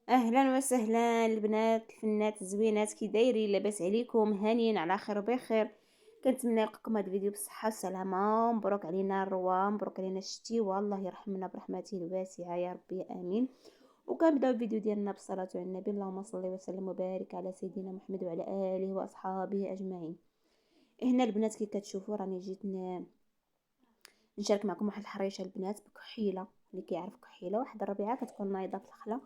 اهلا وسهلا البنات الفنات الزوينات، كي دايرين؟ لاباس عليكم؟ هانيين على خير بخير. كنتمنى يلقاكم هذا الفيديو بالصحه والسلامه. مبروك علينا الروى، مبروك علينا الشتيوه، الله يرحمنا برحمته الواسعه يا ربي امين. وكنبداو الفيديو ديالنا بالصلاه على النبي، اللهم صل وسلم وبارك على سيدنا محمد وعلى اله واصحابه اجمعين. هنا البنات كي كتشوفوا راني جيت نشارك معكم واحد الحريشه البنات بكحيله. اللي كيعرف كحيله، واحد الربيعه كتكون نايضه في الخلا،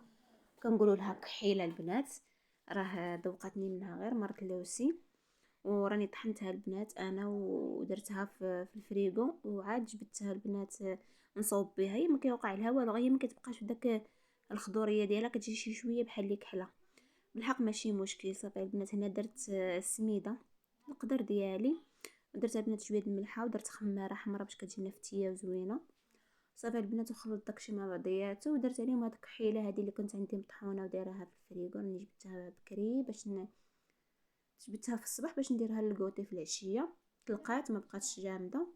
كنقولوا لها كحيله البنات. راه ذوقتني منها غير مرت اللوسي، وراني طحنتها البنات انا ودرتها في الفريغو، وعاد جبدتها البنات نصوب بها. هي ما كيوقع لها والو، غير ما كتبقاش بداك الخضوريه ديالها، كتجي شي شويه بحال اللي كحله. بالحق ماشي مشكل. صافي البنات هنا درت السميده القدر ديالي، ودرت البنات شويه الملحه، ودرت خماره حمراء باش كتجي نفتيه وزوينه. صافي البنات وخلطت داكشي مع بعضياته، ودرت عليهم هاد الكحيله هذه اللي كنت عندي مطحونه ودايراها في الفريغو. راني جبتها بكري باش جبتها في الصباح باش نديرها للكوتي في العشيه. طلقات ما بقاتش جامده.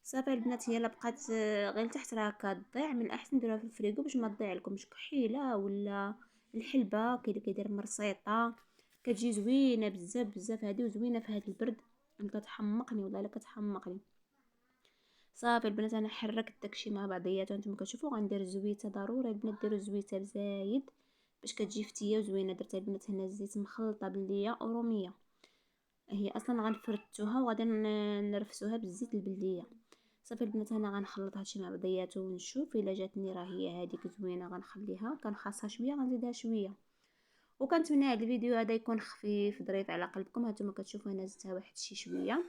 صافي البنات هي الا بقات غير تحت راه كتضيع، من الاحسن نديروها في الفريغو باش ما تضيع لكمش. كحيله ولا الحلبه كاين اللي كيدير مرصيطه، كتجي زوينه بزاف بزاف هذه، وزوينه في هذا البرد. كتحمقني والله الا كتحمقني. صافي البنات انا حركت داكشي مع بعضياته. نتوما كتشوفوا غندير الزويته، ضروري البنات ديروا الزويته بزايد باش كتجي فتيه وزوينه. درت البنات هنا الزيت مخلطه بلديه وروميه، هي اصلا غنفرتوها وغادي نرفسوها بالزيت البلديه. صافي البنات انا غنخلط هادشي مع بعضياته ونشوف الا جاتني راه هي هذيك زوينه غنخليها. كنخاصها شويه غنزيدها شويه. وكنتمنى هذا الفيديو هذا يكون خفيف ظريف على قلبكم. هانتوما كتشوفوا انا زدتها واحد شي شويه.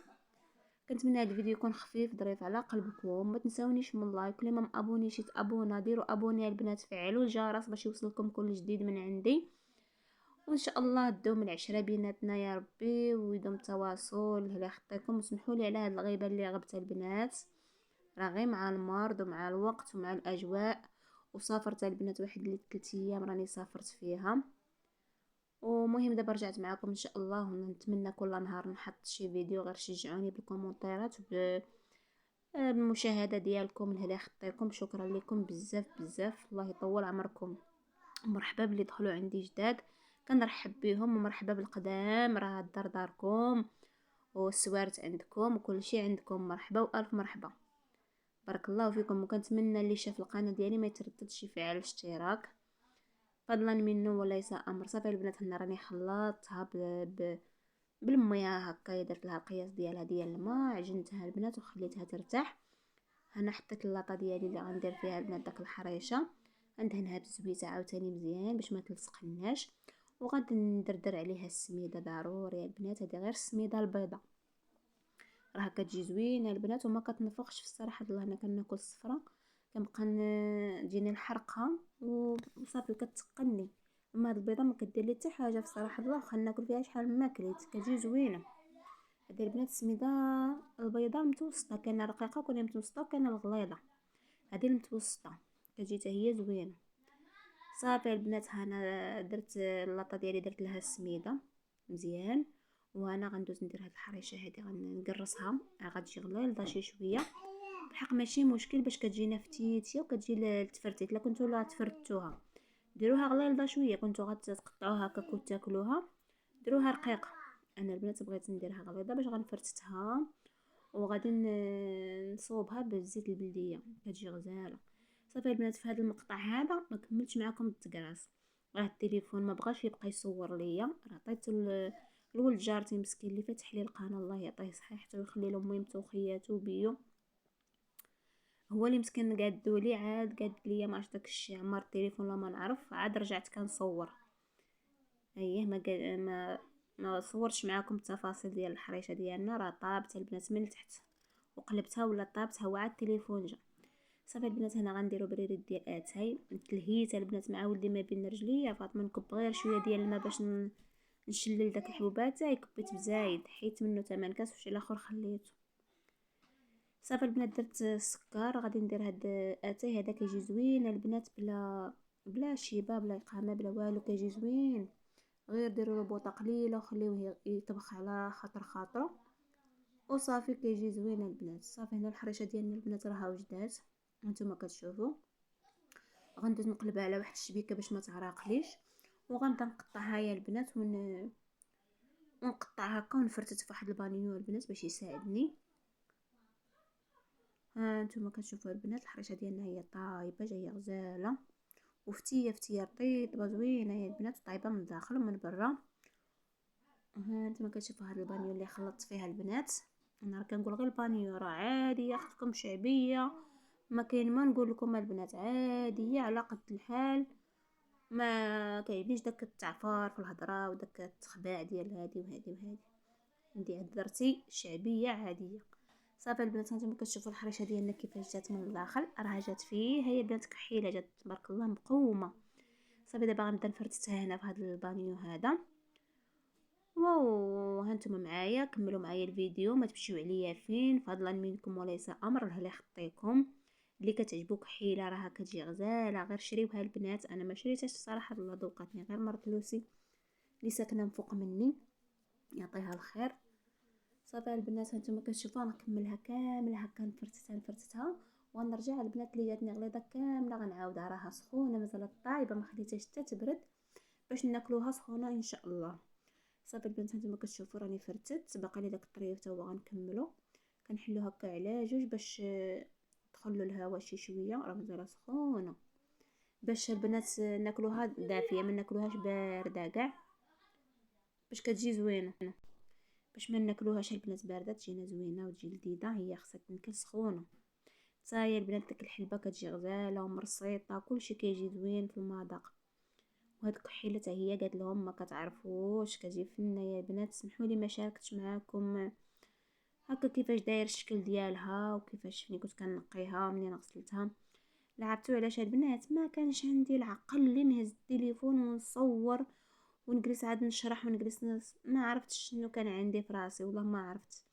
كنتمنى هذا الفيديو يكون خفيف ظريف على قلبكم. ما تنساونيش من لايك، اللي ما مابونيش تابونا، ديروا ابوني البنات، فعلوا الجرس باش يوصلكم كل جديد من عندي. وان شاء الله تدوم العشره بيناتنا يا ربي، ويدوم التواصل. لا خطيكم وسمحوا لي على هذه الغيبه اللي غبتها البنات، راه غير مع المرض ومع الوقت ومع الاجواء. وسافرت البنات واحد 3 ايام راني سافرت فيها. ومهم دابا رجعت معكم ان شاء الله، ونتمنى كل نهار نحط شي فيديو. غير شجعوني بالكومونتيرات بالمشاهده ديالكم. لهلا خطيكم، شكرا لكم بزاف بزاف، الله يطول عمركم. مرحبا باللي دخلوا عندي جداد، كنرحب بهم. ومرحبا بالقدام، راه الدار داركم والسوارت عندكم وكل شيء عندكم. مرحبا والف مرحبا، بارك الله فيكم. وكنتمنى اللي شاف القناه ديالي ما يترددش يفعل الاشتراك، فضلا منه وليس امر. صافي البنات هنا راني خلطتها بالمياه هكا، درت لها القياس ديالها ديال الماء، عجنتها البنات وخليتها ترتاح. هنا حطيت اللاطه ديالي اللي غندير فيها البنات داك الحريشه، ندهنها بالزويته عاوتاني مزيان باش ما تلصقناش. وغادي ندردر عليها السميده ضروري البنات، هذه غير السميده البيضاء راه كتجي زوينه البنات وما كتنفخش في الصراحه. الله انا كناكل الصفرة كنبقى تجيني الحرقه وصافي كتقني. اما هاد البيضه ما كدير لي حتى حاجه في الصراحه. الله واخا ناكل فيها شحال ما كليت كتجي زوينه. هذه البنات السميده البيضاء المتوسطه، كاينه رقيقه وكاينه متوسطه وكاينه الغليظه. هذه المتوسطه كتجي حتى هي زوينه. صافي البنات هنا درت اللاطه ديالي، درت لها السميده مزيان. وانا غندوز ندير هاد الحريشه هذه غنقرصها، غتجي غليظه شي شويه. بحق ماشي مشكل باش كتجينا فتيتيه وكتجي التفرتيت. لا كنتو لا تفرتوها ديروها غليظه شويه، كنتو غتقطعوها هكاك وتاكلوها ديروها رقيقه. انا البنات بغيت نديرها غليظه باش غنفرتتها، وغادي نصوبها بالزيت البلديه كتجي غزاله. صافي البنات في هذا المقطع هذا ما كملتش معكم التقراص، راه التليفون ما بغاش يبقى يصور ليا. راه عطيته الولد جارتي مسكين اللي فتح لي القناه، الله يعطيه صحيحته ويخلي له ميمته وخياته وبيو. هو اللي مسكين قادو لي، عاد قاد لي ما عرفت داكشي عمر التليفون ولا ما نعرف، عاد رجعت كنصور. اييه ما صورتش معاكم التفاصيل ديال الحريشه ديالنا. راه طابت البنات من تحت وقلبتها ولا طابتها وعاد التليفون جا. صافي البنات هنا غنديروا بريريد ديال اتاي. تلهيت البنات مع ولدي ما بين رجليا. فاطمه نكب غير شويه ديال الماء باش نشلل داك الحبوبات تاعي، كبيت بزايد حيت منه 8 كاس وشي الاخر خليته. صافي البنات درت السكر. غادي ندير هاد اتاي هذا كيجي زوين البنات، بلا شيبه بلا اقامه بلا والو، كيجي زوين. غير ديروا له بوطه قليله وخليوه يطبخ على خاطر خاطره وصافي كيجي زوين البنات. صافي هنا الحريشه ديالنا البنات راها وجدات، هانتوما كتشوفوا غندوز نقلبها على واحد الشبيكه باش ما تعراقليش، وغنبدا نقطعها يا البنات ونقطع هكا ونفرتت في واحد البانيو البنات باش يساعدني. ها نتوما كتشوفوا البنات الحريشه ديالنا هي طايبه جايه غزاله وفتيه رطيبه زوينه يا البنات، طايبه من الداخل ومن برا. ها نتوما كتشوفوا هاد البانيو اللي خلطت فيها البنات. انا راه كنقول غير البانيو راه عاديه اختكم شعبيه، ما كاين ما نقول لكم البنات، عاديه على قد الحال، ما كيعجبنيش داك التعفار في الهضره وداك التخباع ديال هادي وهادي وهادي. ندي عند درتي شعبيه عاديه. صافي البنات هانتوما كتشوفوا الحريشه ديالنا كيفاش جات من الداخل، راه جات فيه هي البنات كحيله، جات تبارك الله مقومه. صافي دابا غنبدا نفرتتها هنا في هذا البانيو هذا. واو هانتوما معايا، كملوا معايا الفيديو، ما تمشيو عليا فين، فضلا منكم وليس امر اللي خطيكم. اللي كتعجبوك حيله راها كتجي غزاله، غير شريوها البنات. انا ما شريتهاش الصراحه، الله ذوقتني غير مرت لوسي اللي ساكنه من فوق مني، يعطيها الخير. صافي البنات هانتوما كتشوفوا نكملها كامله هكا، نفرتتها ونرجع البنات اللي جاتني غليظه كامله غنعاودها، راها سخونه مازال طايبه، ما خليتهاش حتى تبرد باش ناكلوها سخونه ان شاء الله. صافي البنات هانتوما كتشوفوا راني فرتت، باقي لي داك الطريف حتى هو غنكملو، كنحلو هكا على جوج باش تخلو الهواء شي شويه، راه مازال سخونه باش البنات ناكلوها دافيه، ما ناكلوهاش بارده كاع باش كتجي زوينه. باش ما ناكلوهاش البنات بارده تجينا زوينه وتجي لذيذه، هي خصها تنكل سخونه. صايا البنات ديك الحلبه كتجي غزاله ومرصيطه، كلشي كيجي زوين في المذاق. وهاد الكحيله حتى هي قالت لهم ما كتعرفوش كتجي فنه يا البنات. سمحوا لي ما شاركتش معاكم هكا كيفاش داير الشكل ديالها وكيفاش فين كنت كنقيها منين غسلتها. لعبتوا علاش البنات ما كانش عندي العقل اللي نهز التليفون ونصور ونجلس عاد نشرح ونجلس ما عرفتش شنو كان عندي في راسي، والله ما عرفت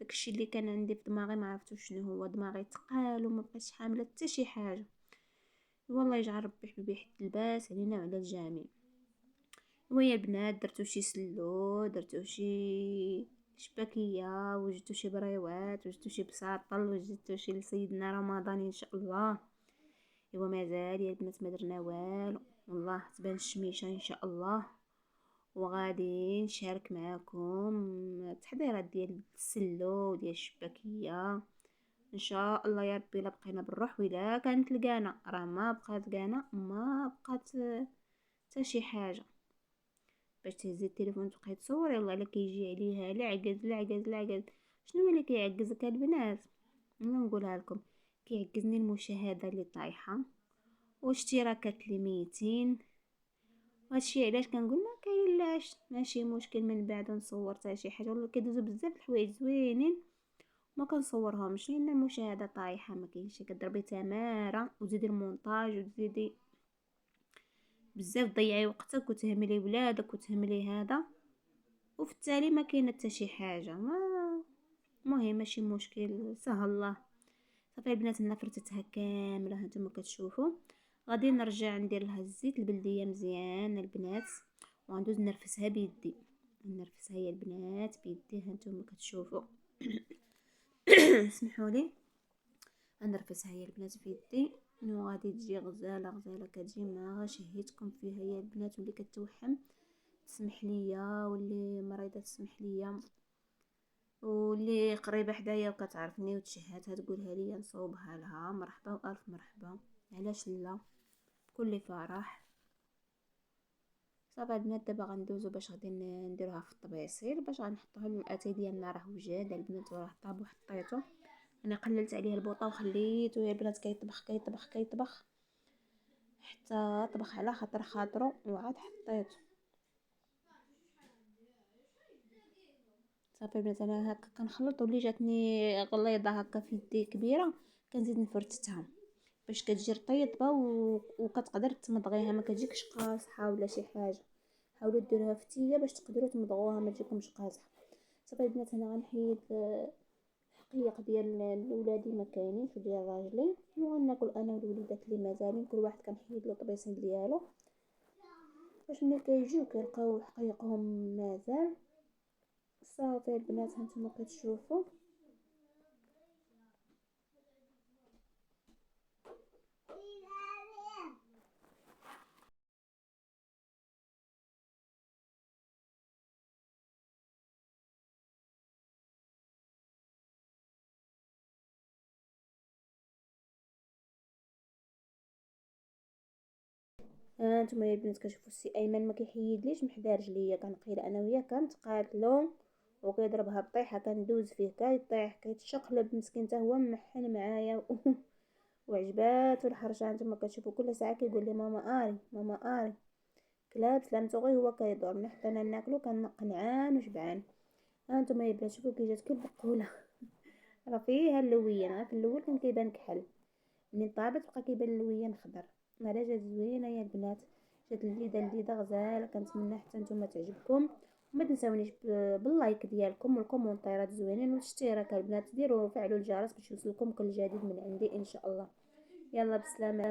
داكشي اللي كان عندي في دماغي، ما عرفتش شنو هو. دماغي تقال وما بقيتش حامله حتى شي حاجه. والله يجعل ربي حبيبي يحد الباس علينا وعلى الجميع. ويا البنات درتو شي سلو، درتو شي شباكيه، وجدتو شي بريوات، وجدتو شي بساطل، وجدتو شي لسيدنا رمضان ان شاء الله. ايوا مازال يا البنات ما درنا والو، والله تبان الشميشه ان شاء الله. وغادي نشارك معاكم التحضيرات ديال السلو وديال الشباكيه ان شاء الله يا ربي. لا بقينا بالروح ولا كانت لقانا، راه ما بقات لقانا، ما بقات حتى شي حاجه باش تهزي التليفون تبقاي تصوري. والله الا كيجي عليها العجز العجز العجز. شنو اللي كيعجزك البنات؟ انا نقولها لكم، كيعجزني المشاهده اللي طايحه واشتراكات اللي ميتين. وهادشي علاش كنقول ما كاينلاش ماشي مشكل من بعد نصور حتى شي حاجه. والله كيدوزو بزاف الحوايج زوينين ما كنصورهمش لان المشاهده طايحه، ما كاينش. كضربي تماره وتزيدي المونتاج وتزيدي بزاف، ضيعي وقتك وتهملي ولادك وتهملي هذا، وفي التالي ما كاينه حتى شي حاجه. ما مهم ماشي مشكل، سهل الله. صافي البنات انا فرتتها كامله هانتوما كتشوفوا. غادي نرجع ندير لها الزيت البلديه مزيان البنات، وغندوز نرفسها بيدي. نرفسها يا البنات بيدي هانتوما كتشوفوا. اسمحوا لي نرفسها يا البنات بيدي، وغادي تجي غزاله غزاله كتجي ما شهيتكم فيها يا البنات. واللي كتوحم تسمح ليا، واللي مريضه تسمح ليا، واللي قريبه حدايا وكتعرفني وتشهاتها تقولها ليا نصوبها لها. مرحبا والف مرحبا، علاش لا، بكل فرح. صافي البنات دابا غندوزو باش غادي نديروها في الطبيصيل باش غنحطوها للاتاي ديالنا. راه وجاد البنات وراه طاب وحطيتو، انا قللت عليه البوطه وخليته يا البنات كيطبخ كيطبخ كيطبخ حتى طبخ على خاطر خاطرو وعاد حطيته. صافي البنات انا هكا كنخلط، واللي جاتني غليظه هكا في يدي كبيره كنزيد نفرتتها باش كتجي رطيبه وكتقدر تمضغيها، ما كتجيكش قاصحه ولا شي حاجه. حاولوا ديروها فتيه باش تقدروا تمضغوها ما تجيكمش قاصحه. صافي البنات انا غنحيد الحقيق ديال ولادي ما كاينينش وديال راجلي، وغناكل انا والوليدات اللي مازالين، كل واحد كنحيد له طبيصين ديالو باش ملي كيجيو كيلقاو حقيقهم مازال. صافي البنات هانتوما كتشوفوا ها نتوما يا البنات كتشوفوا السي ايمن ما كيحيدليش محدا رجليا، كنقيل انا وياه كنتقاتلو وكيضربها بطيحه، كندوز فيه كيطيح كيتشقلب مسكين حتى هو محن معايا وعجباتو الحرشه. نتوما كتشوفوا كل ساعه كيقول لي ماما اري ماما اري. كلاب سلامتو غير هو كيدورني حتى انا ناكلو كنقنعان وشبعان. ها نتوما يا البنات شوفوا كي جات كي البقوله راه فيها اللويان، غير في الاول كان كيبان كحل، منين طابت بقى كيبان اللويان خضر. راه جات زوينه يا البنات، جات لذيذه غزاله. كنتمنى حتى نتوما تعجبكم، وما تنساونيش باللايك ديالكم والكومونتيرات زوينين والاشتراك البنات، ديروا فعلوا الجرس باش يوصلكم كل جديد من عندي ان شاء الله. يلا بسلامه.